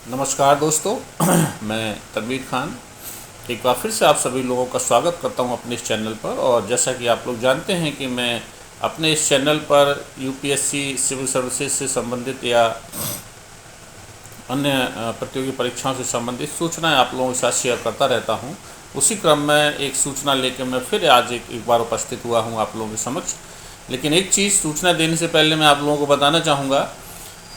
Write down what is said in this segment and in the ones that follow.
नमस्कार दोस्तों, मैं तनवीर खान एक बार फिर से आप सभी लोगों का स्वागत करता हूं अपने इस चैनल पर। और जैसा कि आप लोग जानते हैं कि मैं अपने इस चैनल पर यूपीएससी सिविल सर्विसेज से संबंधित या अन्य प्रतियोगी परीक्षाओं से संबंधित सूचनाएं आप लोगों के साथ शेयर करता रहता हूं। उसी क्रम में एक सूचना लेकर मैं फिर आज एक बार उपस्थित हुआ हूं आप लोगों के समक्ष। लेकिन एक चीज़ सूचना देने से पहले मैं आप लोगों को बताना चाहूँगा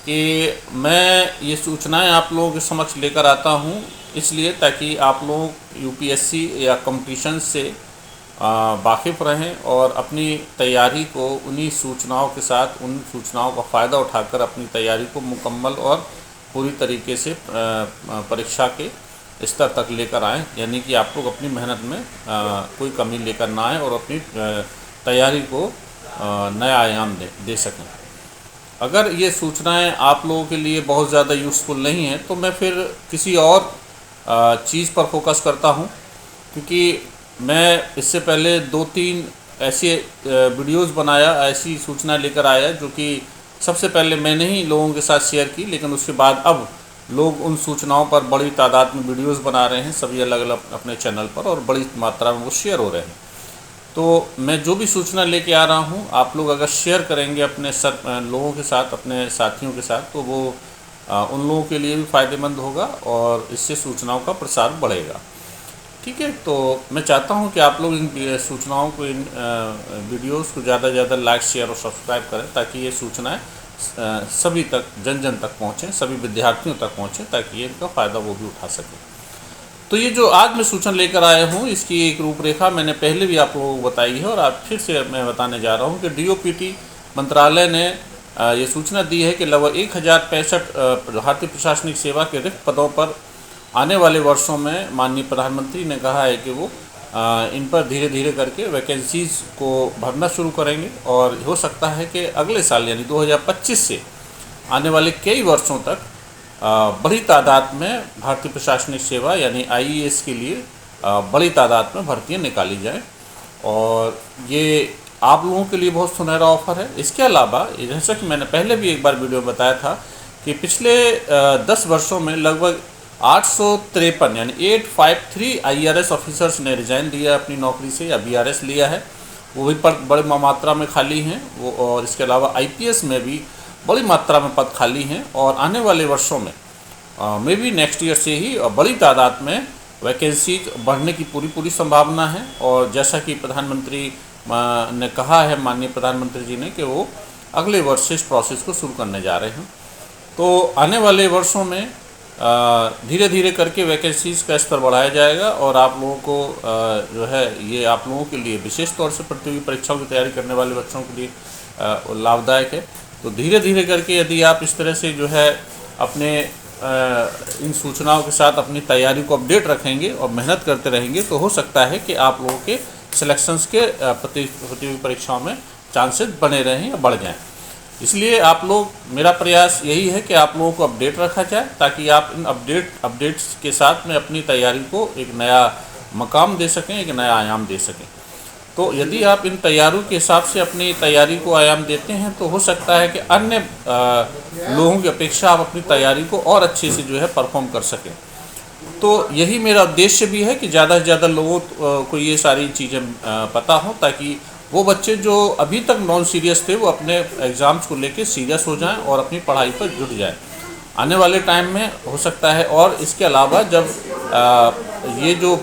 कि मैं ये सूचनाएं आप लोगों के समक्ष लेकर आता हूं इसलिए ताकि आप लोग यूपीएससी या कंपटीशन से वाकिफ़ रहें और अपनी तैयारी को उन्हीं सूचनाओं के साथ उन सूचनाओं का फ़ायदा उठाकर अपनी तैयारी को मुकम्मल और पूरी तरीके से परीक्षा के स्तर तक लेकर आएँ। यानी कि आप लोग अपनी मेहनत में कोई कमी लेकर ना आएँ और अपनी तैयारी को नया आयाम दे सकें। अगर ये सूचनाएं आप लोगों के लिए बहुत ज़्यादा यूज़फुल नहीं हैं तो मैं फिर किसी और चीज़ पर फोकस करता हूं, क्योंकि मैं इससे पहले 2-3 ऐसे वीडियोस बनाया, ऐसी सूचना लेकर आया जो कि सबसे पहले मैंने ही लोगों के साथ शेयर की, लेकिन उसके बाद अब लोग उन सूचनाओं पर बड़ी तादाद में वीडियोस बना रहे हैं सभी अलग अलग अपने चैनल पर, और बड़ी मात्रा में वो शेयर हो रहे हैं। तो मैं जो भी सूचना लेके आ रहा हूँ आप लोग अगर शेयर करेंगे अपने लोगों के साथ, अपने साथियों के साथ, तो वो उन लोगों के लिए भी फ़ायदेमंद होगा और इससे सूचनाओं का प्रसार बढ़ेगा। ठीक है, तो मैं चाहता हूँ कि आप लोग इन सूचनाओं को, इन वीडियोस को ज़्यादा से ज़्यादा लाइक, शेयर और सब्सक्राइब करें ताकि ये सूचनाएं सभी तक, जन जन तक पहुँचें, सभी विद्यार्थियों तक पहुँचें, ताकि ये इनका फ़ायदा वो भी उठा सकें। तो ये जो आज मैं सूचना लेकर आया हूँ इसकी एक रूपरेखा मैंने पहले भी आप लोगों को बताई है और आज फिर से मैं बताने जा रहा हूँ कि डीओपीटी मंत्रालय ने ये सूचना दी है कि लगभग 1065 भारतीय प्रशासनिक सेवा के रिक्त पदों पर आने वाले वर्षों में माननीय प्रधानमंत्री ने कहा है कि वो इन पर धीरे धीरे करके वैकेंसीज़ को भरना शुरू करेंगे। और हो सकता है कि अगले साल यानी 2025 से आने वाले कई वर्षों तक बड़ी तादाद में भारतीय प्रशासनिक सेवा यानी आईएएस के लिए बड़ी तादाद में भर्तियां निकाली जाएं। और ये आप लोगों के लिए बहुत सुनहरा ऑफ़र है। इसके अलावा जैसा कि मैंने पहले भी एक बार वीडियो में बताया था कि पिछले 10 वर्षों में लगभग 853 यानी 853 आईआरएस ऑफिसर्स ने रिज़ाइन दिया अपनी नौकरी से या बीआरएस लिया है, वो भी पद बड़ी मात्रा में खाली हैं वो। और इसके अलावा आईपीएस में भी बड़ी मात्रा में पद खाली हैं और आने वाले वर्षों में मे बी नेक्स्ट ईयर से ही बड़ी तादाद में वैकेंसी बढ़ने की पूरी संभावना है। और जैसा कि प्रधानमंत्री ने कहा है, माननीय प्रधानमंत्री जी ने, कि वो अगले वर्ष से इस प्रोसेस को शुरू करने जा रहे हैं। तो आने वाले वर्षों में धीरे धीरे करके वैकेंसीज़ का स्तर बढ़ाया जाएगा और आप लोगों को जो है ये आप लोगों के लिए विशेष तौर से प्रतियोगी परीक्षाओं की तैयारी करने वाले बच्चों के लिए लाभदायक है। तो धीरे धीरे करके यदि आप इस तरह से जो है अपने इन सूचनाओं के साथ अपनी तैयारी को अपडेट रखेंगे और मेहनत करते रहेंगे तो हो सकता है कि आप लोगों के सिलेक्शंस के प्रतियोगी परीक्षाओं में चांसेस बने रहें या बढ़ जाएं। इसलिए आप लोग, मेरा प्रयास यही है कि आप लोगों को अपडेट रखा जाए ताकि आप इन अपडेट्स के साथ में अपनी तैयारी को एक नया मकाम दे सकें, एक नया आयाम दे सकें। तो यदि आप इन तैयारियों के हिसाब से अपनी तैयारी को आयाम देते हैं तो हो सकता है कि अन्य लोगों की अपेक्षा आप अपनी तैयारी को और अच्छे से जो है परफॉर्म कर सकें। तो यही मेरा उद्देश्य भी है कि ज़्यादा से ज़्यादा लोगों को ये सारी चीज़ें पता हो ताकि वो बच्चे जो अभी तक नॉन सीरियस थे वो अपने एग्ज़ाम्स को लेके सीरियस हो जाएं और अपनी पढ़ाई पर जुट जाएं आने वाले टाइम में, हो सकता है। और इसके अलावा जब ये जो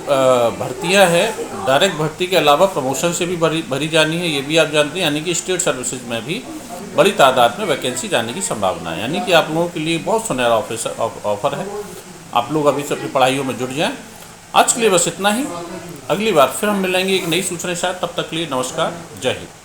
भर्तियां हैं, डायरेक्ट भर्ती के अलावा प्रमोशन से भी भरी जानी है, ये भी आप जानते हैं। यानी कि स्टेट सर्विसेज में भी बड़ी तादाद में वैकेंसी जाने की संभावना है। यानी कि आप लोगों के लिए बहुत सुनहरा ऑफर है। आप लोग अभी से अपनी पढ़ाइयों में जुट जाएं। आज के लिए बस इतना ही। अगली बार फिर हम मिलेंगे एक नई सूचना के साथ। तब तक के लिए नमस्कार, जय हिंद।